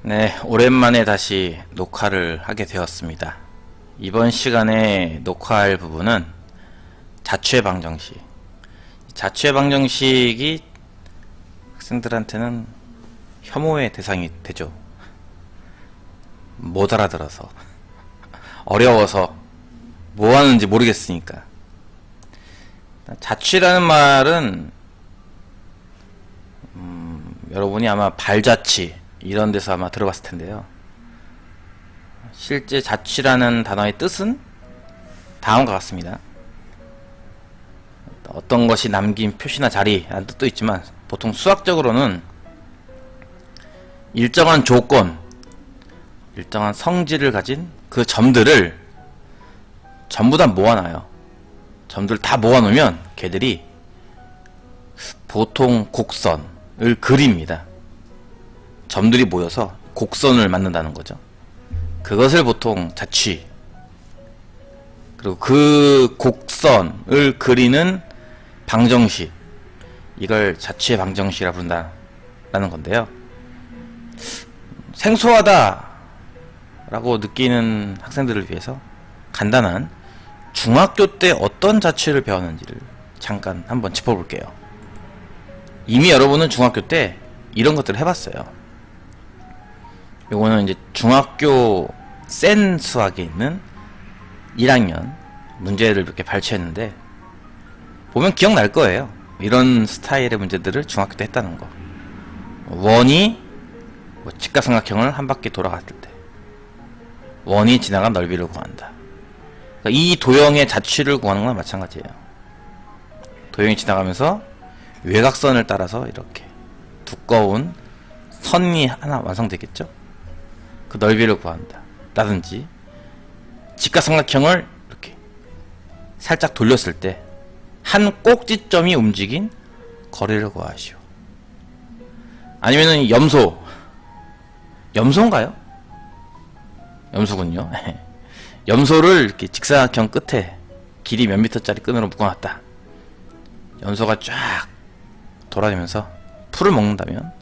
네, 오랜만에 다시 녹화를 하게 되었습니다. 이번 시간에 녹화할 부분은 자취의 방정식. 자취의 방정식이 학생들한테는 혐오의 대상이 되죠. 못 알아들어서 어려워서 뭐 하는지 모르겠으니까. 자취라는 말은 여러분이 아마 발자취 이런 데서 아마 들어봤을 텐데요. 실제 자취라는 단어의 뜻은 다음과 같습니다. 어떤 것이 남긴 표시나 자리라는 뜻도 있지만 보통 수학적으로는 일정한 조건, 일정한 성질을 가진 그 점들을 전부 다 모아놔요. 점들 다 모아놓으면 걔들이 보통 곡선을 그립니다. 점들이 모여서 곡선을 만든다는 거죠. 그것을 보통 자취, 그리고 그 곡선을 그리는 방정식, 이걸 자취의 방정식이라 부른다라는 건데요. 생소하다 라고 느끼는 학생들을 위해서 간단한 중학교 때 어떤 자취를 배웠는지를 잠깐 한번 짚어볼게요. 이미 여러분은 중학교 때 이런 것들을 해봤어요. 요거는 이제 중학교 센 수학에 있는 1학년 문제를 몇 개 발췌했는데 보면 기억날 거예요. 이런 스타일의 문제들을 중학교 때 했다는 거. 원이 직각삼각형을 한 바퀴 돌아갔을 때 원이 지나간 넓이를 구한다. 그러니까 이 도형의 자취를 구하는 건 마찬가지예요. 도형이 지나가면서 외곽선을 따라서 이렇게 두꺼운 선이 하나 완성되겠죠. 그 넓이를 구한다 라든지, 직각삼각형을 이렇게 살짝 돌렸을 때 한 꼭지점이 움직인 거리를 구하시오. 아니면은 염소인가요? 염소군요. 염소를 이렇게 직사각형 끝에 길이 몇 미터짜리 끈으로 묶어놨다. 염소가 쫙 돌아다니면서 풀을 먹는다면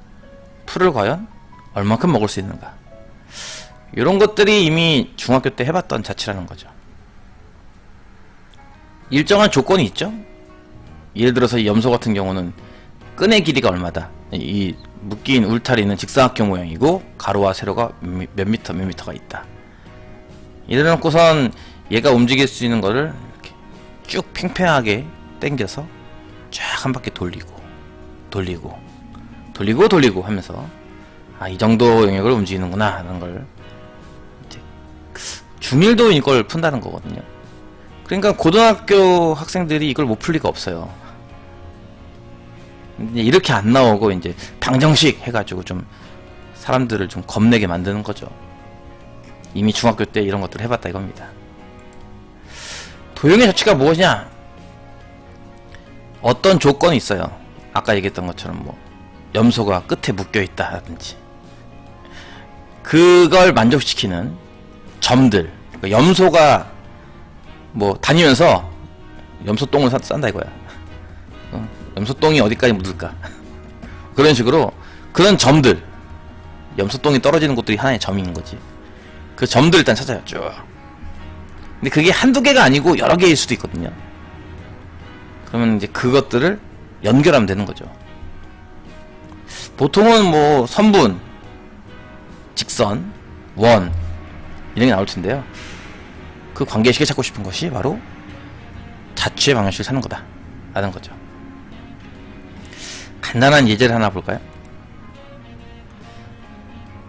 풀을 과연 얼만큼 먹을 수 있는가. 이런 것들이 이미 중학교 때 해봤던 자취라는 거죠. 일정한 조건이 있죠. 예를 들어서 이 염소 같은 경우는 끈의 길이가 얼마다, 이 묶인 울타리는 직사각형 모양이고 가로와 세로가 몇 미터가 있다. 이래놓고선 얘가 움직일 수 있는 거를 이렇게 쭉 팽팽하게 당겨서 쫙 한 바퀴 돌리고 하면서 이 정도 영역을 움직이는구나 하는 걸 중1도 이걸 푼다는 거거든요. 그러니까 고등학교 학생들이 이걸 못 풀 리가 없어요. 이렇게 안 나오고 이제 방정식 해가지고 좀 사람들을 좀 겁내게 만드는 거죠. 이미 중학교 때 이런 것들을 해봤다 이겁니다. 도형의 자취가 무엇이냐? 어떤 조건이 있어요. 아까 얘기했던 것처럼 염소가 끝에 묶여 있다라든지, 그걸 만족시키는 점들. 그러니까 염소가 다니면서 염소똥을 싼다 이거야. 염소똥이 어디까지 묻을까? 그런 식으로 그런 점들, 염소똥이 떨어지는 곳들이 하나의 점인 거지. 그 점들 일단 찾아요. 쭉. 근데 그게 한두 개가 아니고 여러 개일 수도 있거든요. 그러면 이제 그것들을 연결하면 되는 거죠. 보통은 선분, 직선, 원 이런 게 나올 텐데요. 그 관계식을 찾고 싶은 것이 바로 자취의 방정식을 찾는 거다 라는 거죠. 간단한 예제를 하나 볼까요?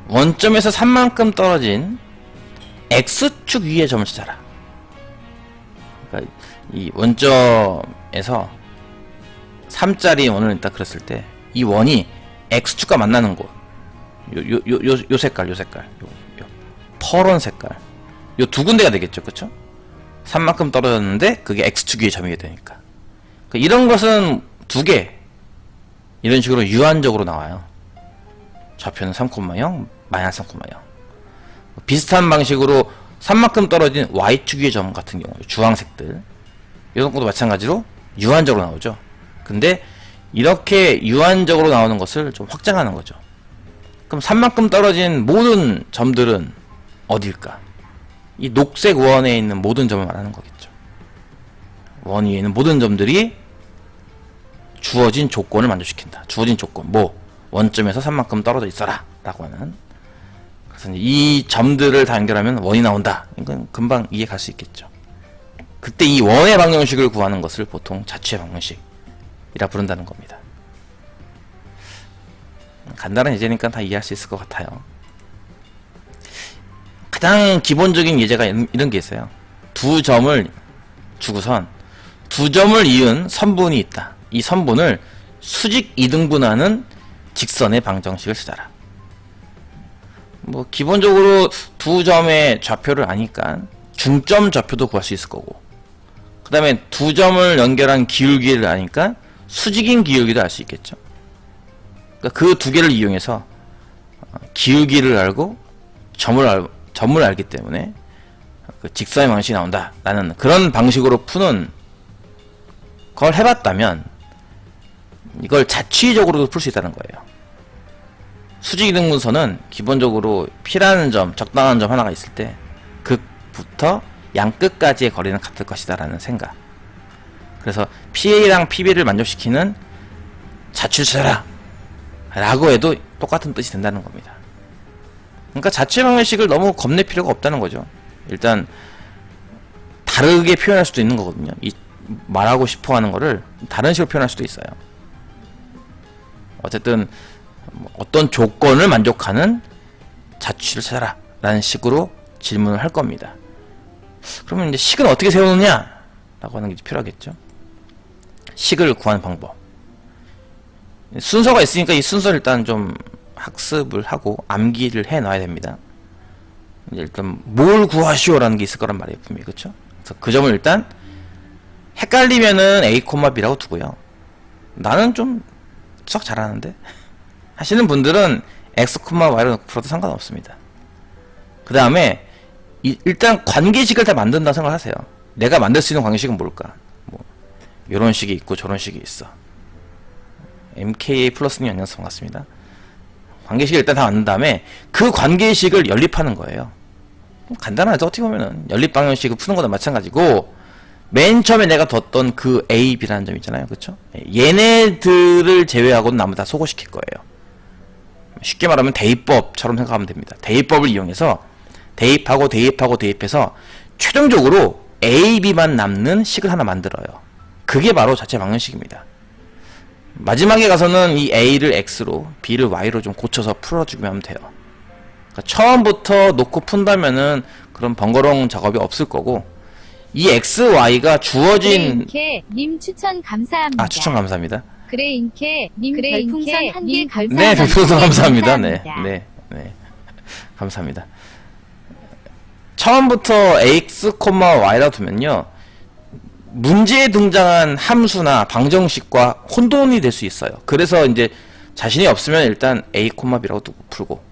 원점에서 3만큼 떨어진 X축 위의 점을 찾아라. 그러니까 이 원점에서 3짜리 원을 있다 그랬을 때 이 원이 X축과 만나는 곳, 요 색깔, 퍼런 색깔, 요 두 군데가 되겠죠, 그쵸? 3만큼 떨어졌는데 그게 X축 위의 점이게 되니까. 이런 것은 두 개, 이런 식으로 유한적으로 나와요. 좌표는 3,0, 마이너스 3,0. 비슷한 방식으로 3만큼 떨어진 Y축 위의 점 같은 경우, 주황색들, 이런 것도 마찬가지로 유한적으로 나오죠. 근데 이렇게 유한적으로 나오는 것을 좀 확장하는 거죠. 그럼 산만큼 떨어진 모든 점들은 어딜까? 이 녹색 원에 있는 모든 점을 말하는 거겠죠. 원 위에 있는 모든 점들이 주어진 조건을 만족시킨다. 주어진 조건, 뭐 원점에서 산만큼 떨어져 있어라 라고 하는. 그래서 이 점들을 다 연결하면 원이 나온다. 이건 금방 이해 갈 수 있겠죠. 그때 이 원의 방정식을 구하는 것을 보통 자취의 방정식이라 부른다는 겁니다. 간단한 예제니까 다 이해할 수 있을 것 같아요. 가장 기본적인 예제가 이런 게 있어요. 두 점을 주고선 두 점을 이은 선분이 있다. 이 선분을 수직 이등분하는 직선의 방정식을 찾아라. 뭐 기본적으로 두 점의 좌표를 아니까 중점 좌표도 구할 수 있을 거고, 그 다음에 두 점을 연결한 기울기를 아니까 수직인 기울기도 알 수 있겠죠. 그러니까 그 두 개를 이용해서 기울기를 알고 점을 알기 때문에 그 직선의 방식이 나온다 라는 그런 방식으로 푸는 걸 해봤다면 이걸 자취적으로도 풀 수 있다는 거예요. 수직이등분선은 기본적으로 P라는 점, 적당한 점 하나가 있을 때 극부터 양 끝까지의 거리는 같을 것이다 라는 생각. 그래서 PA랑 PB를 만족시키는 자취를 찾아라 라고 해도 똑같은 뜻이 된다는 겁니다. 그러니까 자취 방정식을 너무 겁낼 필요가 없다는 거죠. 일단 다르게 표현할 수도 있는 거거든요. 이 말하고 싶어 하는 거를 다른 식으로 표현할 수도 있어요. 어쨌든 어떤 조건을 만족하는 자취를 찾아라 라는 식으로 질문을 할 겁니다. 그러면 이제 식은 어떻게 세우느냐 라고 하는 게 필요하겠죠. 식을 구하는 방법, 순서가 있으니까 이 순서를 일단 좀 학습을 하고 암기를 해 놔야 됩니다. 일단 뭘 구하시오 라는 게 있을 거란 말이에요, 분명히. 그쵸? 그래서 그 점을 일단 헷갈리면은 A, B라고 두고요. 나는 좀 썩 잘하는데 하시는 분들은 X, Y로 놓고 풀어도 상관없습니다. 그 다음에 일단 관계식을 다 만든다고 생각하세요. 내가 만들 수 있는 관계식은 뭘까? 뭐 요런 식이 있고 저런 식이 있어. MKA 플러스님 안녕하세요, 반갑습니다. 관계식을 일단 다 만든 다음에 그 관계식을 연립하는 거예요. 간단하죠. 어떻게 보면은 연립 방정식을 푸는 거나 마찬가지고, 맨 처음에 내가 뒀던 그 A, B라는 점 있잖아요. 그쵸? 얘네들을 제외하고는 나머지 다 소거시킬 거예요. 쉽게 말하면 대입법처럼 생각하면 됩니다. 대입법을 이용해서 대입해서 최종적으로 A, B만 남는 식을 하나 만들어요. 그게 바로 자체 방정식입니다. 마지막에 가서는 이 A를 X로 B를 Y로 좀 고쳐서 풀어주면 하면 돼요. 그러니까 처음부터 놓고 푼다면은 그런 번거로운 작업이 없을 거고, 이 X, Y가 주어진 님 추천 감사합니다. 추천 감사합니다. 님 별풍선 한개 감사합니다. 네, 별풍선 감사합니다. 네. 감사합니다. 처음부터 X, Y라 두면요, 문제에 등장한 함수나 방정식과 혼돈이 될 수 있어요. 그래서 이제 자신이 없으면 일단 A, B라고 두고 풀고,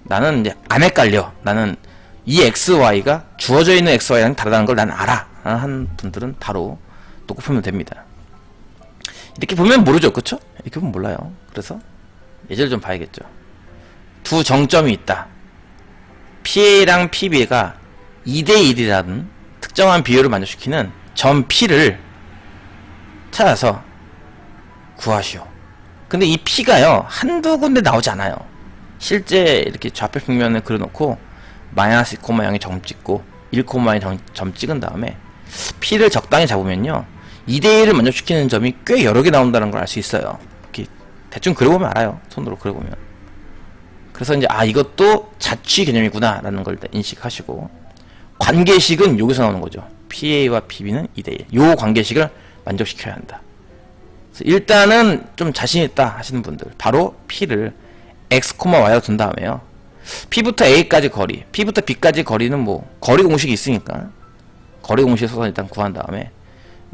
나는 이제 안 헷갈려. 나는 이 X, Y가 주어져 있는 X, Y랑 다르다는 걸 난 알아. 한 분들은 바로 놓고 풀면 됩니다. 이렇게 보면 모르죠. 그쵸? 이렇게 보면 몰라요. 그래서 예제를 좀 봐야겠죠. 두 정점이 있다. PA랑 PB가 2대1이라는 특정한 비율을 만족시키는 점 P를 찾아서 구하시오. 근데 이 P가요, 한두 군데 나오지 않아요. 실제 이렇게 좌표 평면을 그려놓고 마이너스 2,0에 점 찍고 1,0에 점 찍은 다음에 P를 적당히 잡으면요, 2대1을 만족시키는 점이 꽤 여러 개 나온다는 걸 알 수 있어요. 이렇게 대충 그려보면 알아요. 손으로 그려보면. 그래서 이제 이것도 자취 개념이구나 라는 걸 인식하시고, 관계식은 여기서 나오는 거죠. PA와 PB는 2대1. 요 관계식을 만족시켜야 한다. 그래서 일단은 좀 자신 있다 하시는 분들, 바로 P를 X, Y로 둔 다음에요, P부터 A까지 거리, P부터 B까지 거리는 뭐 거리 공식이 있으니까 거리 공식에 써서 일단 구한 다음에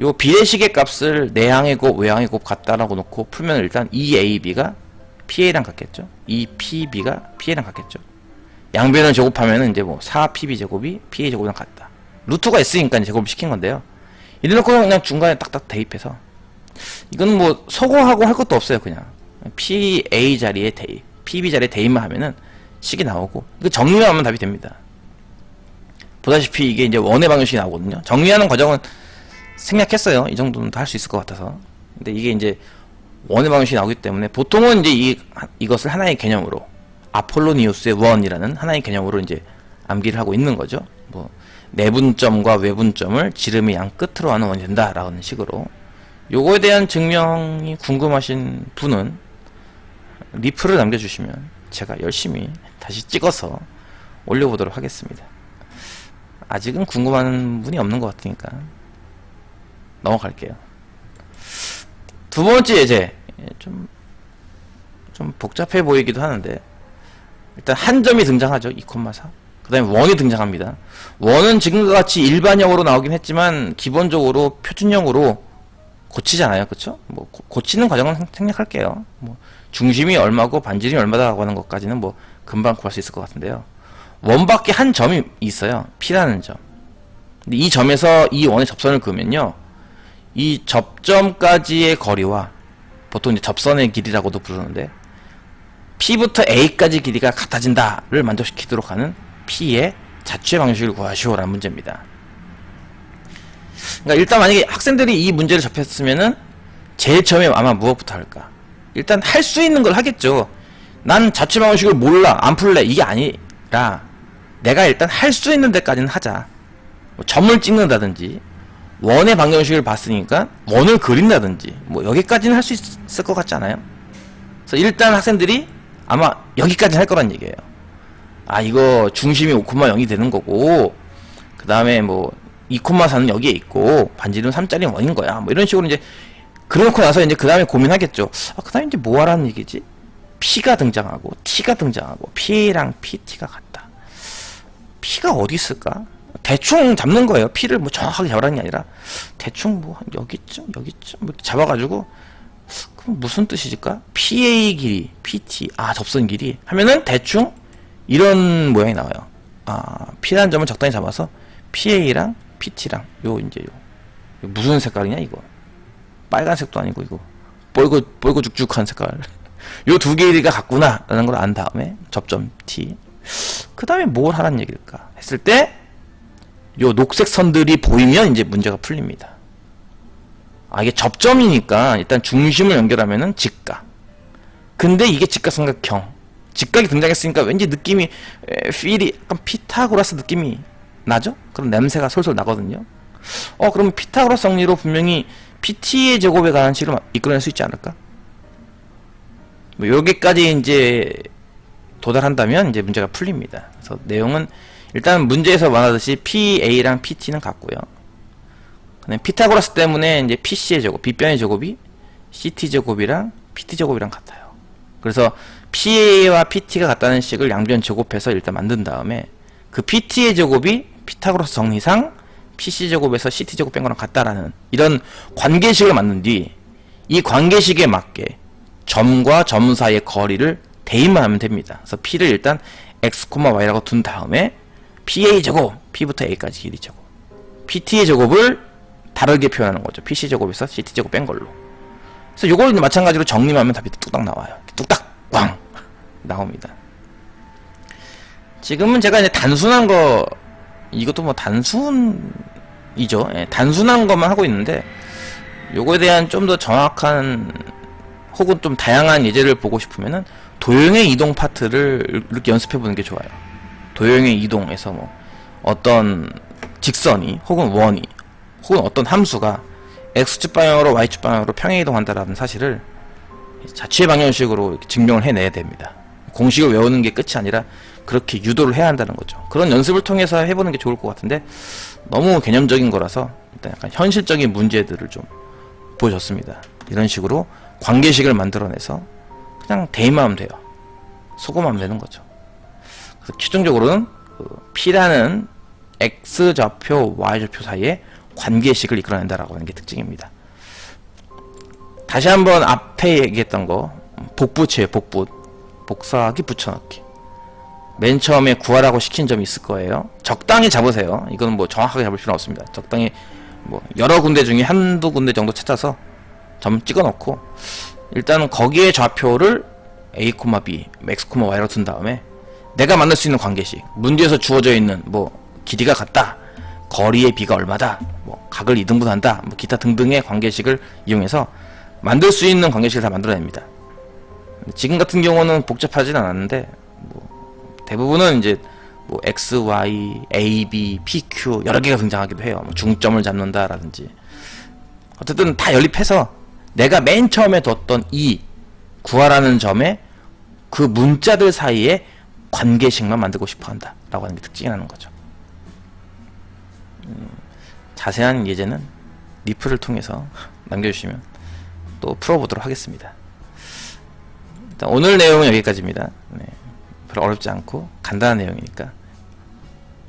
요 비례식의 값을 내항의 곱, 외항의 곱 같다라고 놓고 풀면 일단 2AB가 PA랑 같겠죠. 2PB가 PA랑 같겠죠. 양변을 제곱하면은 이제 뭐 4PB 제곱이 PA 제곱이랑 같다. 루트가 있으니까 제곱을 시킨 건데요. 이래놓고 그냥 중간에 딱딱 대입해서, 이건 뭐 소거하고 할 것도 없어요. 그냥 PA 자리에 대입. PB 자리에 대입만 하면은 식이 나오고, 이거 정리만 하면 답이 됩니다. 보다시피 이게 이제 원의 방정식이 나오거든요. 정리하는 과정은 생략했어요. 이 정도는 다 할 수 있을 것 같아서. 근데 이게 이제 원의 방정식이 나오기 때문에 보통은 이제 이것을 하나의 개념으로 아폴로니우스의 원이라는 하나의 개념으로 이제 암기를 하고 있는 거죠. 뭐 내분점과 외분점을 지름의 양 끝으로 하는 원이 된다라는 식으로. 요거에 대한 증명이 궁금하신 분은 리플을 남겨주시면 제가 열심히 다시 찍어서 올려보도록 하겠습니다. 아직은 궁금한 분이 없는 것 같으니까 넘어갈게요. 두 번째 예제, 좀 복잡해 보이기도 하는데, 일단 한 점이 등장하죠. 2,4. 그 다음에 원이 등장합니다. 원은 지금과 같이 일반형으로 나오긴 했지만 기본적으로 표준형으로 고치잖아요. 그쵸? 뭐 고치는 과정은 생략할게요. 뭐 중심이 얼마고 반지름이 얼마다라고 하는 것까지는 뭐 금방 구할 수 있을 것 같은데요. 원밖에 한 점이 있어요. P라는 점. 근데 이 점에서 이 원의 접선을 그으면요, 이 접점까지의 거리와 보통 이제 접선의 길이라고도 부르는데, P부터 A까지 길이가 같아진다를 만족시키도록 하는 P의 자취의 방식을 구하시오라는 문제입니다. 그러니까 일단 만약에 학생들이 이 문제를 접했으면은 제일 처음에 아마 무엇부터 할까? 일단 할 수 있는 걸 하겠죠. 난 자취 방식을 몰라, 안 풀래, 이게 아니라 내가 일단 할 수 있는 데까지는 하자. 뭐 점을 찍는다든지, 원의 방정식을 봤으니까 원을 그린다든지, 뭐 여기까지는 할 수 있을 것 같지 않아요? 그래서 일단 학생들이 아마 여기까지 할 거란 얘기예요. 아, 이거 중심이 5,0이 되는 거고, 그 다음에 뭐 2,4는 여기에 있고 반지름 3짜리 원인 거야, 뭐 이런 식으로 이제 그러놓고 나서 이제 그 다음에 고민하겠죠. 아, 그 다음에 이제 뭐 하라는 얘기지? P가 등장하고 T가 등장하고 P랑 PT가 같다. P가 어디 있을까? 대충 잡는 거예요. P를 뭐 정확하게 잡으라는 게 아니라 대충 뭐 한 여기쯤 뭐 잡아가지고, 그럼 무슨 뜻이질까? PA 길이, PT, 접선 길이 하면은 대충 이런 모양이 나와요. P라는 점을 적당히 잡아서 PA랑 PT랑 이거 무슨 색깔이냐 이거? 빨간색도 아니고 이거 뻘고 죽죽한 색깔. 요 두 개의 길이가 같구나 라는 걸 안 다음에 접점 T, 그 다음에 뭘 하라는 얘기일까 했을 때 요 녹색 선들이 보이면 이제 문제가 풀립니다. 이게 접점이니까 일단 중심을 연결하면은 직각. 근데 이게 직각삼각형. 직각이 등장했으니까 왠지 느낌이, 필이 약간 피타고라스 느낌이 나죠? 그럼 냄새가 솔솔 나거든요. 그러면 피타고라스 정리로 분명히 PT의 제곱에 관한 식을 이끌어낼 수 있지 않을까? 뭐 여기까지 이제 도달한다면 이제 문제가 풀립니다. 그래서 내용은 일단 문제에서 말하듯이 PA랑 PT는 같고요. 피타고라스 때문에 이제 PC의 제곱, 빗변의 제곱이 CT 제곱이랑 PT 제곱이랑 같아요. 그래서 PA와 PT가 같다는 식을 양변 제곱해서 일단 만든 다음에 그 PT의 제곱이 피타고라스 정리상 PC 제곱에서 CT 제곱 뺀 거랑 같다라는 이런 관계식을 만든 뒤 이 관계식에 맞게 점과 점 사이의 거리를 대입만 하면 됩니다. 그래서 P를 일단 X, Y라고 둔 다음에 PA 제곱, P부터 A까지 길이 제곱, PT의 제곱을 다르게 표현하는 거죠. PC 제곱에서 CT 제곱 뺀 걸로. 그래서 요걸 마찬가지로 정리만 하면 답이 뚝딱 나와요. 뚝딱 왕 나옵니다. 지금은 제가 이제 단순한 거, 이것도 뭐 단순이죠. 단순한 것만 하고 있는데, 요거에 대한 좀 더 정확한 혹은 좀 다양한 예제를 보고 싶으면은 도형의 이동 파트를 이렇게 연습해 보는 게 좋아요. 도형의 이동에서 뭐 어떤 직선이 혹은 원이 혹은 어떤 함수가 X축 방향으로 Y축 방향으로 평행 이동한다라는 사실을 자취의 방정식으로 이렇게 증명을 해내야 됩니다. 공식을 외우는 게 끝이 아니라 그렇게 유도를 해야 한다는 거죠. 그런 연습을 통해서 해보는 게 좋을 것 같은데, 너무 개념적인 거라서 일단 약간 현실적인 문제들을 좀 보여줬습니다. 이런 식으로 관계식을 만들어내서 그냥 대입만 하면 돼요. 소금하면 되는 거죠. 그래서 최종적으로는 P라는 X좌표, Y좌표 사이에 관계식을 이끌어낸다라고 하는 게 특징입니다. 다시 한번 앞에 얘기했던 거, 복붙이에요. 복사하기, 붙여넣기. 맨 처음에 구하라고 시킨 점이 있을 거예요. 적당히 잡으세요. 이건 뭐 정확하게 잡을 필요는 없습니다. 적당히 뭐 여러 군데 중에 한두 군데 정도 찾아서 점 찍어 놓고, 일단은 거기에 좌표를 a, b, x, y로 둔 다음에 내가 만들 수 있는 관계식, 문제에서 주어져 있는 뭐 길이가 같다, 거리의 b가 얼마다, 뭐 각을 이등분한다, 뭐 기타 등등의 관계식을 이용해서 만들 수 있는 관계식을 다 만들어냅니다. 지금 같은 경우는 복잡하진 않았는데 뭐 대부분은 이제 뭐 x, y, a, b, p, q 여러 개가 등장하기도 해요. 뭐 중점을 잡는다라든지. 어쨌든 다 연립해서 내가 맨 처음에 뒀던 이 구하라는 점에 그 문자들 사이에 관계식만 만들고 싶어 한다 라고 하는 게 특징이라는 거죠. 자세한 예제는 리플을 통해서 남겨주시면 또 풀어보도록 하겠습니다. 일단 오늘 내용은 여기까지입니다. 네, 별로 어렵지 않고 간단한 내용이니까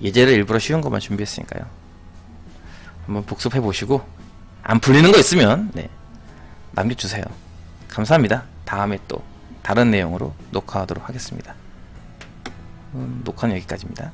예제를 일부러 쉬운 것만 준비했으니까요. 한번 복습해 보시고 안 풀리는 거 있으면 네, 남겨주세요. 감사합니다. 다음에 또 다른 내용으로 녹화하도록 하겠습니다. 녹화는 여기까지입니다.